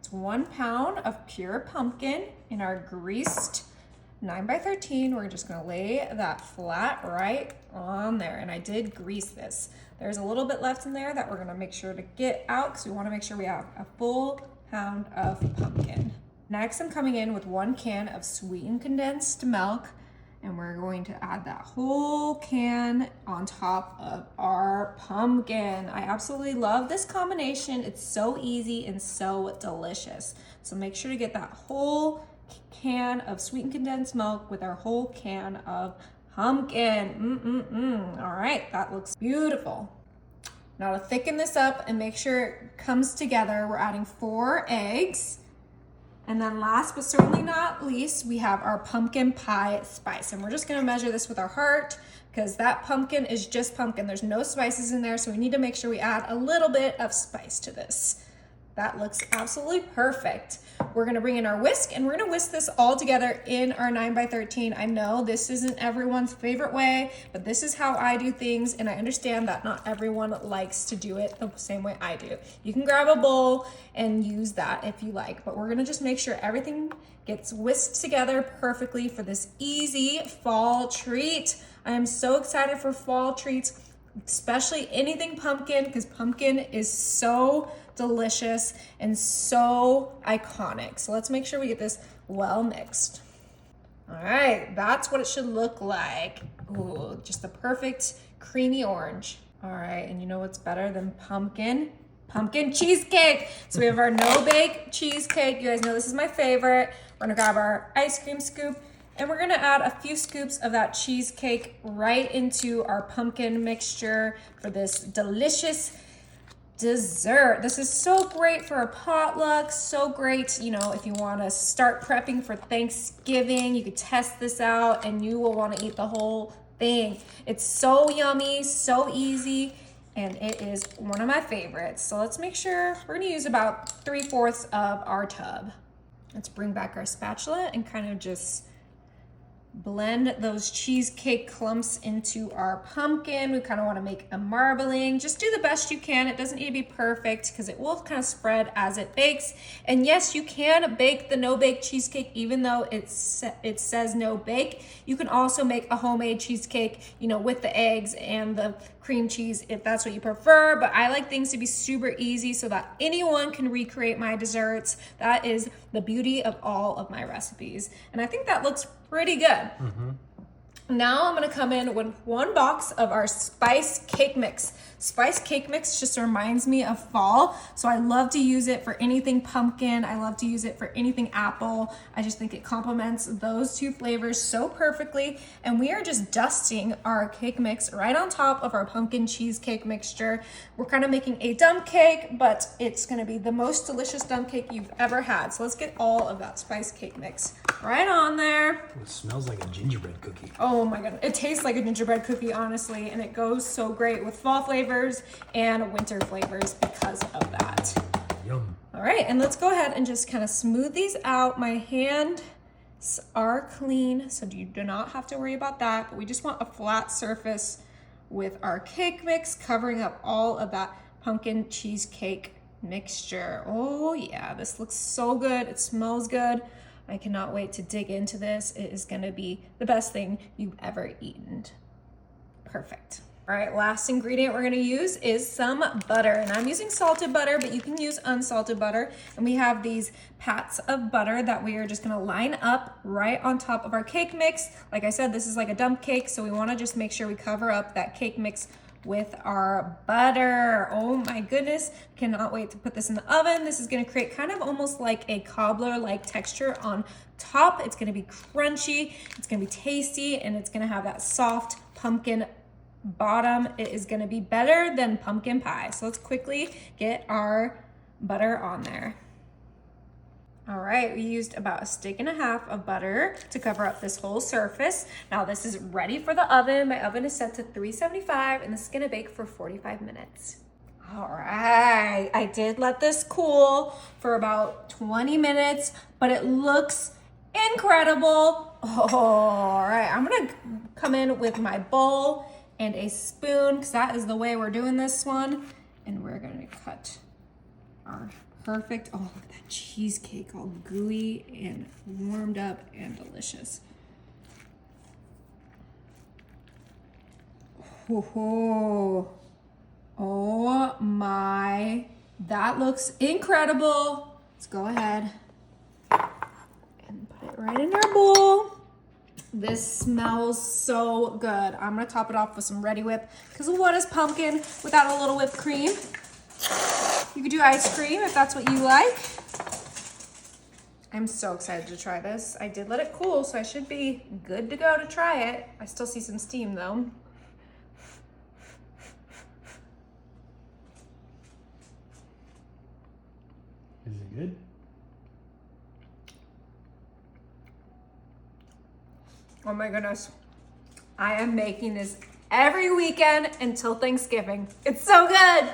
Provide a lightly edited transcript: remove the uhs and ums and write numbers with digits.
It's 1 pound of pure pumpkin in our greased 9x13. We're just gonna lay that flat right on there. And I did grease this. There's a little bit left in there that we're gonna make sure to get out because we wanna make sure we have a full pound of pumpkin. Next, I'm coming in with 1 can of sweetened condensed milk, and we're going to add that whole can on top of our pumpkin. I absolutely love this combination. It's so easy and so delicious. So make sure to get that whole can of sweetened condensed milk with our whole can of pumpkin. All right, that looks beautiful. Now to thicken this up and make sure it comes together, we're adding 4 eggs. And then last but certainly not least, we have our pumpkin pie spice. And we're just gonna measure this with our heart because that pumpkin is just pumpkin. There's no spices in there, so we need to make sure we add a little bit of spice to this. That looks absolutely perfect. We're gonna bring in our whisk and we're gonna whisk this all together in our 9x13. I know this isn't everyone's favorite way, but this is how I do things, and I understand that not everyone likes to do it the same way I do. You can grab a bowl and use that if you like, but we're gonna just make sure everything gets whisked together perfectly for this easy fall treat. I am so excited for fall treats, especially anything pumpkin, because pumpkin is so delicious and so iconic. So let's make sure we get this well mixed. All right, that's what it should look like. Ooh, just the perfect creamy orange. All right, and you know what's better than pumpkin? Pumpkin cheesecake. So we have our no-bake cheesecake. You guys know this is my favorite. We're gonna grab our ice cream scoop and we're gonna add a few scoops of that cheesecake right into our pumpkin mixture for this delicious dessert. This is so great for a potluck, so great, you know, if you want to start prepping for Thanksgiving, you could test this out and you will want to eat the whole thing. It's so yummy, so easy, and it is one of my favorites. So let's make sure we're going to use about 3/4 of our tub. Let's bring back our spatula and kind of just blend those cheesecake clumps into our pumpkin. We kind of want to make a marbling. Just do the best you can. It doesn't need to be perfect because it will kind of spread as it bakes. And yes, you can bake the no-bake cheesecake even though it says no bake. You can also make a homemade cheesecake, you know, with the eggs and the cream cheese if that's what you prefer. But I like things to be super easy so that anyone can recreate my desserts. That is the beauty of all of my recipes. And I think that looks pretty good. Now I'm gonna come in with 1 box of our spice cake mix. Spice cake mix just reminds me of fall, so I love to use it for anything pumpkin. I love to use it for anything apple. I just think it complements those 2 flavors so perfectly. And we are just dusting our cake mix right on top of our pumpkin cheesecake mixture. We're kind of making a dump cake, but it's gonna be the most delicious dump cake you've ever had. So let's get all of that spice cake mix right on there. It smells like a gingerbread cookie. Oh my god, it tastes like a gingerbread cookie, honestly, and it goes so great with fall flavors and winter flavors because of that. Yum. All right, and let's go ahead and just kind of smooth these out. My hands are clean, so you do not have to worry about that, but we just want a flat surface with our cake mix covering up all of that pumpkin cheesecake mixture. Oh yeah, this looks so good. It smells good. I cannot wait to dig into this. It is gonna be the best thing you've ever eaten. Perfect. All right, last ingredient we're gonna use is some butter. And I'm using salted butter, but you can use unsalted butter. And we have these pats of butter that we are just gonna line up right on top of our cake mix. Like I said, this is like a dump cake, so we wanna just make sure we cover up that cake mix with our butter. Oh my goodness, cannot wait to put this in the oven. This is gonna create kind of almost like a cobbler-like texture on top. It's gonna be crunchy, it's gonna be tasty, and it's gonna have that soft pumpkin bottom. It is gonna be better than pumpkin pie. So let's quickly get our butter on there. All right, we used about 1.5 sticks of butter to cover up this whole surface. Now this is ready for the oven. My oven is set to 375 and this is gonna bake for 45 minutes. All right, I did let this cool for about 20 minutes, but it looks incredible. Oh, all right, I'm gonna come in with my bowl and a spoon because that is the way we're doing this one. And we're gonna cut our Perfect. Oh, look at that cheesecake, all gooey and warmed up and delicious. Oh, oh my, that looks incredible. Let's go ahead and put it right in our bowl. This smells so good. I'm gonna top it off with some Ready Whip, because what is pumpkin without a little whipped cream? You could do ice cream if that's what you like. I'm so excited to try this. I did let it cool, so I should be good to go to try it. I still see some steam though. Is it good? Oh my goodness. I am making this every weekend until Thanksgiving. It's so good.